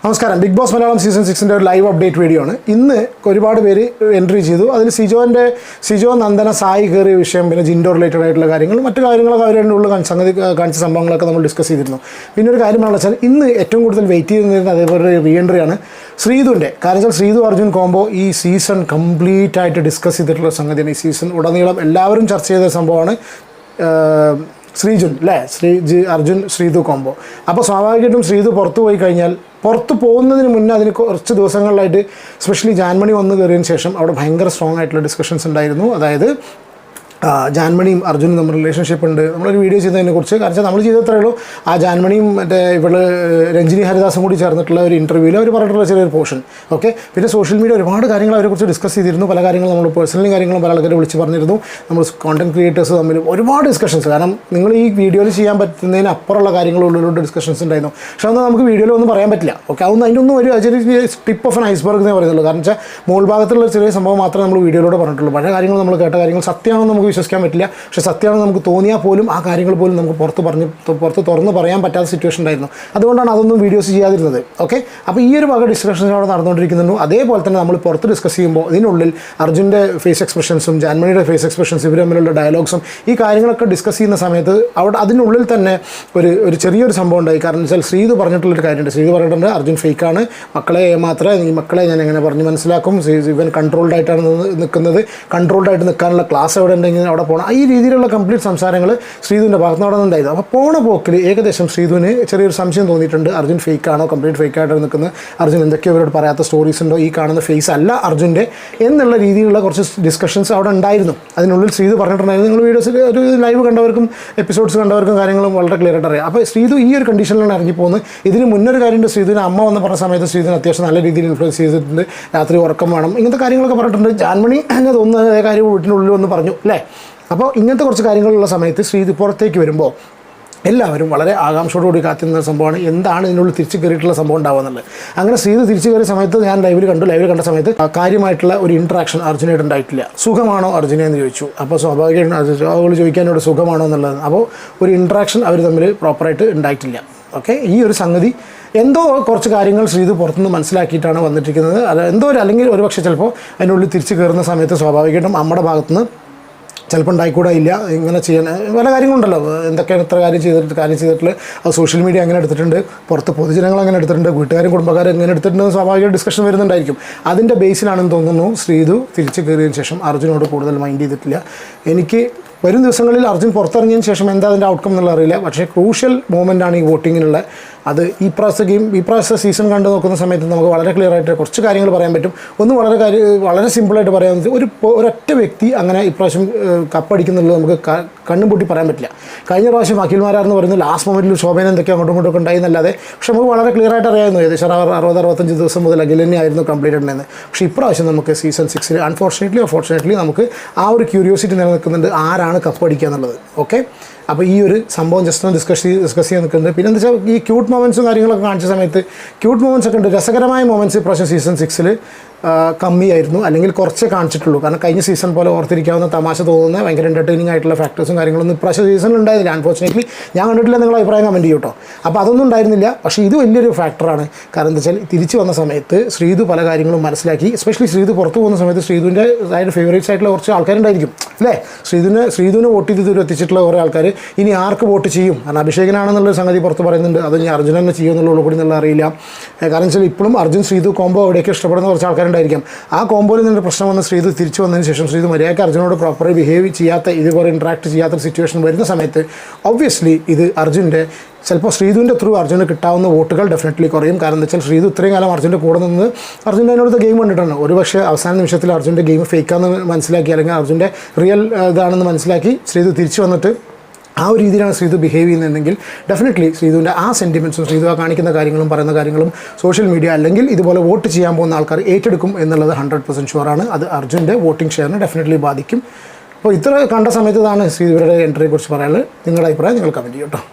നമസ്കാരം. Big boss Malayalam season 6 ഒരു live update video ആണ്. ഇന്ന് ഒരുപാട് പേര് എൻട്രി ചെയ്തു. അതിൽ സിജോ നന്ദന സായി കയറിയ വിഷയം, പിന്നെ ജിൻഡോ റിലേറ്റഡ് ആയിട്ടുള്ള കാര്യങ്ങളും മറ്റു കാര്യങ്ങളൊക്കെ അവരുടെ ഉള്ള സംഗതി കാണിച്ച സംഭവങ്ങളൊക്കെ നമ്മൾ ഡിസ്കസ് ചെയ്തിരുന്നു. പിന്നെ ഒരു കാര്യം എന്താണെന്ന് വെച്ചാൽ ഇന്ന് ഏറ്റവും കൂടുതൽ വെയിറ്റ് ചെയ്തിരുന്ന അതേപോലെ റീ എൻട്രിയാണ് ശ്രീധുവിൻ്റെ. കാരണം വെച്ചാൽ ശ്രീധു അർജുൻ കോംബോ ഈ സീസൺ കംപ്ലീറ്റ് ആയിട്ട് ഡിസ്കസ് ചെയ്തിട്ടുള്ള സംഗതിയാണ്. ഈ സീസൺ ഉടനീളം എല്ലാവരും ചർച്ച ചെയ്ത സംഭവമാണ് ശ്രീജുൻ അല്ലേ, അർജുൻ ശ്രീധു കോംബോ. അപ്പോൾ സ്വാഭാവികമായിട്ടും ശ്രീധു പുറത്തു പോയി കഴിഞ്ഞാൽ, പുറത്ത് പോകുന്നതിന് മുന്നേ അതിന് കുറച്ച് ദിവസങ്ങളിലായിട്ട് എസ്പെഷ്യലി ജാൻമണി വന്നു കയറിയതിന് ശേഷം അവിടെ ഭയങ്കര സ്ട്രോങ് ആയിട്ടുള്ള ഡിസ്കഷൻസ് ഉണ്ടായിരുന്നു. അതായത് ജാൻമണിയും അർജുനും തമ്മിൽ റിലേഷൻഷിപ്പ് ഉണ്ട്. നമ്മളൊരു വീഡിയോ ചെയ്തതിനെക്കുറിച്ച്. കാരണം നമ്മൾ ചെയ്തത്രേ ഉള്ളൂ. ആ ജാൻമണിയും മറ്റേ ഇവള് രഞ്ജിനി ഹരിദാസും കൂടി ചേർന്നിട്ടുള്ള ഒരു ഇൻ്റർവ്യൂവിൽ അവർ പറഞ്ഞിട്ടുള്ള ചെറിയൊരു പോർഷൻ. ഓക്കെ. പിന്നെ സോഷ്യൽ മീഡിയ ഒരുപാട് കാര്യങ്ങൾ അവരെക്കുറിച്ച് ഡിസ്കസ് ചെയ്തിരുന്നു. പല കാര്യങ്ങളും നമ്മൾ പേഴ്സണലി കാര്യങ്ങളും പല ആൾക്കാരെ വിളിച്ച് പറഞ്ഞിരുന്നു. നമ്മൾ കോണ്ടന്റ് ക്രിയേറ്റേഴ്സ് തമ്മിൽ ഒരുപാട് ഡിസ്കഷൻസ്. കാരണം നിങ്ങൾ ഈ വീഡിയോയിൽ ചെയ്യാൻ പറ്റുന്നതിന് അപ്പുറമുള്ള കാര്യങ്ങളുള്ളിലോട്ട് ഡിസ്കഷൻസ് ഉണ്ടായിരുന്നു. പക്ഷേ അതൊന്നും നമുക്ക് വീഡിയോയിൽ ഒന്നും പറയാൻ പറ്റില്ല. ഓക്കെ. അതൊന്നും അതിൻ്റെ ഒന്നും ഒരു ചെറിയ ടിപ്പ് ഓഫ് ആൻ ഐസ്ബർഗ് എന്നേ പറയുന്നുള്ളൂ. കാരണം വെച്ചാൽ മോൾ ഭാഗത്തുള്ള ചെറിയ സംഭവം മാത്രമേ നമ്മൾ വീഡിയോയിലൂടെ പറഞ്ഞിട്ടുള്ളൂ. പല കാര്യങ്ങൾ നമ്മൾ കേട്ട കാര്യങ്ങൾ സത്യമാണെന്ന് നമുക്ക് വിശ്വസിക്കാൻ പറ്റില്ല. പക്ഷേ സത്യമാണെന്ന് നമുക്ക് തോന്നിയാൽ പോലും ആ കാര്യങ്ങൾ പോലും നമുക്ക് പുറത്ത് തുറന്ന് പറയാൻ പറ്റാത്ത സിറ്റുവേഷൻ ഉണ്ടായിരുന്നു. അതുകൊണ്ടാണ് അതൊന്നും വീഡിയോസ് ചെയ്യാതിരുന്നത്. ഓക്കെ. അപ്പോൾ ഈ ഒരു വക ഡിസ്കഷൻസ് അവിടെ നടന്നുകൊണ്ടിരിക്കുന്നുണ്ട്. അതേപോലെ തന്നെ നമ്മൾ പുറത്ത് ഡിസ്കസ് ചെയ്യുമ്പോൾ ഇതിനുള്ളിൽ അർജുൻ്റെ ഫേസ് എക്സ്പ്രഷൻസും ജാൻമണിയുടെ ഫേസ് എക്സ്പ്രഷൻസ്, ഇവർ തമ്മിലുള്ള ഡയലോഗ്സും ഈ കാര്യങ്ങളൊക്കെ ഡിസ്കസ് ചെയ്യുന്ന സമയത്ത് അവിടെ അതിനുള്ളിൽ തന്നെ ഒരു ചെറിയൊരു സംഭവം ഉണ്ടായി. കാരണം വെച്ചാൽ ശ്രീധു പറഞ്ഞിട്ടുള്ളൊരു കാര്യമുണ്ട്. ശ്രീധു പറഞ്ഞിട്ടുണ്ട് അർജുൻ ഫേക്കാണ്, മക്കളെ മാത്രമേ ഈ മക്കളെ ഞാൻ എങ്ങനെ പറഞ്ഞ് മനസ്സിലാക്കും, ഇവൻ കൺട്രോൾഡ് ആയിട്ടാണ് നിൽക്കുന്നത്, കൺട്രോൾഡ് ആയിട്ട് നിൽക്കാനുള്ള ക്ലാസ് എവിടെ ഉണ്ടെങ്കിൽ അവിടെ പോകണം. ഈ രീതിയിലുള്ള കംപ്ലീറ്റ് സംസാരങ്ങൾ ശ്രീധുവിൻ്റെ ഭാഗത്ത് നിന്ന് അവിടെ നിന്നുണ്ടായിരുന്നു. അപ്പോൾ പോണ പോക്കിൽ ഏകദേശം ശ്രീധുവിന് ചെറിയൊരു സംശയം തോന്നിയിട്ടുണ്ട്. അർജുൻ ഫേക്കാണോ, കംപ്ലീറ്റ് ഫേക്കായിട്ടാണ് നിൽക്കുന്നത്, അർജുൻ എന്തൊക്കെയോ ഇവരോട് പറയാത്ത സ്റ്റോറീസ് ഉണ്ടോ, ഈ കാണുന്ന ഫേസ് അല്ല അർജുൻ്റെ എന്നുള്ള രീതിയിലുള്ള കുറച്ച് ഡിസ്കഷൻസ് അവിടെ ഉണ്ടായിരുന്നു. അതിനുള്ളിൽ ശ്രീധു പറഞ്ഞിട്ടുണ്ടായിരുന്നു. നിങ്ങൾ വീഡിയോസിൽ ഒരു ലൈവ് കണ്ടവർക്കും എപ്പിസോഡ്സ് കണ്ടവർക്കും കാര്യങ്ങളും വളരെ ക്ലിയർ ആയിട്ട് അറിയാം. അപ്പോൾ ശ്രീധു ഈ ഒരു കണ്ടീഷനിലാണ് ഇറങ്ങിപ്പോകുന്നത്. ഇതിന് മുന്നൊരു കാര്യമുണ്ട്. ശ്രീധുവിന് അമ്മ വന്ന് പറഞ്ഞ സമയത്ത് ശ്രീധുവിന് അത്യാവശ്യം നല്ല രീതിയിൽ ഇൻഫ്ലുവൻസ് ചെയ്തിട്ടുണ്ട്. രാത്രി ഉറക്കം വേണം, ഇങ്ങനത്തെ കാര്യങ്ങളൊക്കെ പറഞ്ഞിട്ടുണ്ട്. ജാൻമണി എന്നെ തോന്നുന്ന അതേ കാര്യം വീട്ടിനുള്ളിൽ വന്ന് പറഞ്ഞു അല്ലേ. അപ്പോൾ ഇങ്ങനത്തെ കുറച്ച് കാര്യങ്ങളുള്ള സമയത്ത് ശ്രീധു പുറത്തേക്ക് വരുമ്പോൾ എല്ലാവരും വളരെ ആകാംക്ഷയോടുകൂടി കാത്തിരുന്ന സംഭവമാണ് എന്താണ് ഇതിനുള്ളിൽ തിരിച്ചു കയറിയിട്ടുള്ള സംഭവം ഉണ്ടാവുക. അങ്ങനെ ശ്രീധു തിരിച്ചു കയറിയ സമയത്ത് ഞാൻ ലൈവിൽ കണ്ട സമയത്ത് കാര്യമായിട്ടുള്ള ഒരു ഇൻട്രാക്ഷൻ അർജുനായിട്ട് ഉണ്ടായിട്ടില്ല. സുഖമാണോ അർജുനെ എന്ന് ചോദിച്ചു. അപ്പോൾ സ്വാഭാവികമായിട്ടും അവൾ ചോദിക്കാനോട് സുഖമാണോ എന്നുള്ളത്. അപ്പോൾ ഒരു ഇൻട്രാക്ഷൻ അവർ തമ്മിൽ പ്രോപ്പറായിട്ട് ഉണ്ടായിട്ടില്ല. ഓക്കെ. ഈ ഒരു സംഗതി എന്തോ കുറച്ച് കാര്യങ്ങൾ ശ്രീധു പുറത്തുനിന്ന് മനസ്സിലാക്കിയിട്ടാണ് വന്നിട്ടിരിക്കുന്നത്. അത് എന്തോ അല്ലെങ്കിൽ ഒരുപക്ഷെ ചിലപ്പോൾ അതിനുള്ളിൽ തിരിച്ചു കയറുന്ന സമയത്ത് സ്വാഭാവികമായിട്ടും നമ്മുടെ ഭാഗത്തുനിന്ന് ചിലപ്പോൾ ഉണ്ടായിക്കൂടെ ഇല്ല, ഇങ്ങനെ ചെയ്യാൻ പല കാര്യങ്ങളുണ്ടല്ലോ. എന്തൊക്കെയാണ് ഇത്ര കാര്യം ചെയ്തിട്ടുള്ള അത് സോഷ്യൽ മീഡിയ എങ്ങനെ എടുത്തിട്ടുണ്ട്, പുറത്ത് പൊതുജനങ്ങൾ എങ്ങനെ എടുത്തിട്ടുണ്ട്, വീട്ടുകാരും കുടുംബക്കാരും എങ്ങനെ എടുത്തിട്ടുണ്ട്, സ്വാഭാവിക ഡിസ്കഷൻ വരുന്നുണ്ടായിരിക്കും. അതിൻ്റെ ബേസിലാണെന്ന് തോന്നുന്നു ശ്രീധു തിരിച്ച് കയറിയതിന് ശേഷം അർജുനോട് കൂടുതൽ മൈൻഡ് ചെയ്തിട്ടില്ല. എനിക്ക് വരും ദിവസങ്ങളിൽ അർജുൻ പുറത്തിറങ്ങിയതിന് ശേഷം എന്താ അതിൻ്റെ ഔട്ട്കം എന്നുള്ള അറിയില്ല. പക്ഷേ ക്രൂഷ്യൽ മൂമെൻ്റാണ് ഈ വോട്ടിങ്ങിനുള്ള. അത് ഈ പ്രാവശ്യത്തെ സീസൺ കണ്ടു നോക്കുന്ന സമയത്ത് നമുക്ക് വളരെ ക്ലിയർ ആയിട്ട് കുറച്ച് കാര്യങ്ങൾ പറയാൻ പറ്റും. ഒന്ന് വളരെ സിമ്പിളായിട്ട് പറയാൻ ഒരൊറ്റ വ്യക്തി അങ്ങനെ ഇപ്രാവശ്യം കപ്പടിക്കുന്നുള്ളത് നമുക്ക് കണ്ണും പൂട്ടി പറയാൻ പറ്റില്ല. കഴിഞ്ഞ പ്രാവശ്യം അഖിൽമാരാർന്ന് പറയുന്നത് ലാസ്റ്റ് മൊമെൻറ്റിൽ ശോഭന എന്തൊക്കെ അങ്ങോട്ടും ഇങ്ങോട്ടും ഉണ്ടായി എന്നല്ലാതെ, പക്ഷേ നമുക്ക് വളരെ ക്ലിയർ ആയിട്ട് അറിയാമായിരുന്നു ഏകദേശം 60-65 ദിവസം മുതൽ അഖിൽ തന്നെയായിരുന്നു കംപ്ലീറ്റ് ഉണ്ടായിരുന്നത്. പക്ഷേ ഇപ്രാവശ്യം നമുക്ക് സീസൺ 6 അൺഫോർച്ചുനേറ്റ്ലി നമുക്ക് ആ ഒരു ക്യൂരിയോസിറ്റി നിലനിൽക്കുന്നുണ്ട്, ആരാണ് കപ്പടിക്കുക എന്നുള്ളത്. ഓക്കെ. അപ്പോൾ ഈ ഒരു സംഭവം ജസ്റ്റ് ഒന്ന് ഡിസ്കസ് ചെയ്യാൻ നിൽക്കുന്നുണ്ട്. പിന്നെ എന്താ വെച്ചാൽ ഈ ക്യൂട്ട് മൊമെൻറ്റ്സും കാര്യങ്ങളൊക്കെ കാണിച്ച സമയത്ത് ക്യൂട്ട് മൊമെൻറ്റ്സ് ഒക്കെ ഉണ്ട്. രസകരമായ മൊമെൻറ്റ്സ് ഇപ്രാവശ്യം സീസൺ 6 കമ്മിയായിരുന്നു, അല്ലെങ്കിൽ കുറച്ചേ കാണിച്ചിട്ടുള്ളൂ. കാരണം കഴിഞ്ഞ സീസൺ പോലെ ഓർത്തിരിക്കാവുന്ന തമാശ തോന്നുന്ന ഭയങ്കര എൻ്റർടൈനിങ് ആയിട്ടുള്ള ഫാക്ടേഴ്സും കാര്യങ്ങളൊന്നും ഇപ്രാവശ്യം സീസണിൽ ഉണ്ടായിരുന്നില്ല. അൺഫോർച്ചുനേറ്റ്ലി ഞാൻ കണ്ടിട്ടില്ല, നിങ്ങളുടെ അഭിപ്രായം കമൻറ്റ് ചെയ്യും കേട്ടോ. അപ്പോൾ അതൊന്നും ഉണ്ടായിരുന്നില്ല. പക്ഷേ ഇത് വലിയൊരു ഫാക്ടറാണ്. കാരണം എന്താ വെച്ചാൽ തിരിച്ചു വന്ന സമയത്ത് ശ്രീധു പല കാര്യങ്ങളും മനസ്സിലാക്കി. എസ്പെഷ്യലി ശ്രീധു പുറത്തു പോകുന്ന സമയത്ത് ശ്രീധുവിൻ്റെ ഫേവറേറ്റ്സ് ആയിട്ടുള്ള കുറച്ച് ആൾക്കാരുണ്ടായിരിക്കും അല്ലേ. ശ്രീധുവിനെ വോട്ട് ചെയ്ത് എത്തിച്ചിട്ടുള്ള കുറേ ആൾക്കാർ ഇനി ആർക്ക് വോട്ട് ചെയ്യും, കാരണം അഭിഷേകനാണെന്നുള്ളൊരു സംഗതി പുറത്ത് പറയുന്നുണ്ട്. അത് ഇനി അർജുൻ തന്നെ ചെയ്യുമെന്നുള്ള കൂടി എന്നുള്ള അറിയില്ല. കാരണം വെച്ചാൽ ഇപ്പോഴും അർജുൻ ശ്രീധു കോംബോ അവിടെയൊക്കെ ഇഷ്ടപ്പെടുന്ന കുറച്ച് ആൾക്കാരുണ്ടായിരിക്കും. ആ കോംബോയിൽ നിന്നൊരു പ്രശ്നം വന്ന് ശ്രീധു തിരിച്ചു വന്നതിന് ശേഷം ശ്രീധു മര്യാദയ്ക്ക് അർജുനോട് പ്രോപ്പറായി ബിഹേവ് ചെയ്യാത്ത, ഇതുപോലെ ഇൻട്രാക്ട് ചെയ്യാത്ത സിറ്റുവേഷൻ വരുന്ന സമയത്ത് ഒബ്വിയസ്ലി ഇത് അർജുൻ്റെ ചിലപ്പോൾ ശ്രീധുവിൻ്റെ ത്രൂ അർജുന് കിട്ടാവുന്ന വോട്ടുകൾ ഡെഫിനറ്റ്ലി കുറയും. കാരണം എന്താ വെച്ചാൽ ശ്രീധു ഇത്രയും കാലം അർജുൻ്റെ കൂടെ നിന്ന് അർജുൻ്റെ അതിനോട് ഗെയിം കണ്ടിട്ടാണ്. ഒരുപക്ഷെ അവസാന നിമിഷത്തിൽ അർജുൻ്റെ ഗെയിം ഫേക്കാണെന്ന് മനസ്സിലാക്കി, അല്ലെങ്കിൽ അർജുൻ്റെ റിയൽ ഇതാണെന്ന് മനസ്സിലാക്കി ശ്രീധു തിരിച്ചു വന്നിട്ട് ആ ഒരു രീതിയിലാണ് ശ്രീധു ബിഹേവ് ചെയ്യുന്നതെങ്കിൽ ഡെഫിനറ്റ്ലി ശ്രീധുവിൻ്റെ ആ സെൻറ്റിമെൻറ്റ്സും ശ്രീധു ആ കാണിക്കുന്ന കാര്യങ്ങളും പറയുന്ന കാര്യങ്ങളും സോഷ്യൽ മീഡിയ അല്ലെങ്കിൽ ഇതുപോലെ വോട്ട് ചെയ്യാൻ പോകുന്ന ആൾക്കാർ ഏറ്റെടുക്കും എന്നുള്ളത് 100% ഷുവറാണ്. അത് അർജുൻ്റെ വോട്ടിംഗ് ഷെയറിനെ ഡെഫിനറ്റ്ലി ബാധിക്കും. അപ്പോൾ ഇത്ര കണ്ട സമയത്ത് ഇതാണ് ശ്രീധുവിൻ്റെ എൻട്രിയെക്കുറിച്ച് പറയാനുള്ളത്. നിങ്ങളുടെ അഭിപ്രായം നിങ്ങൾ കമൻറ്റ് ചെയ്യും കേട്ടോ.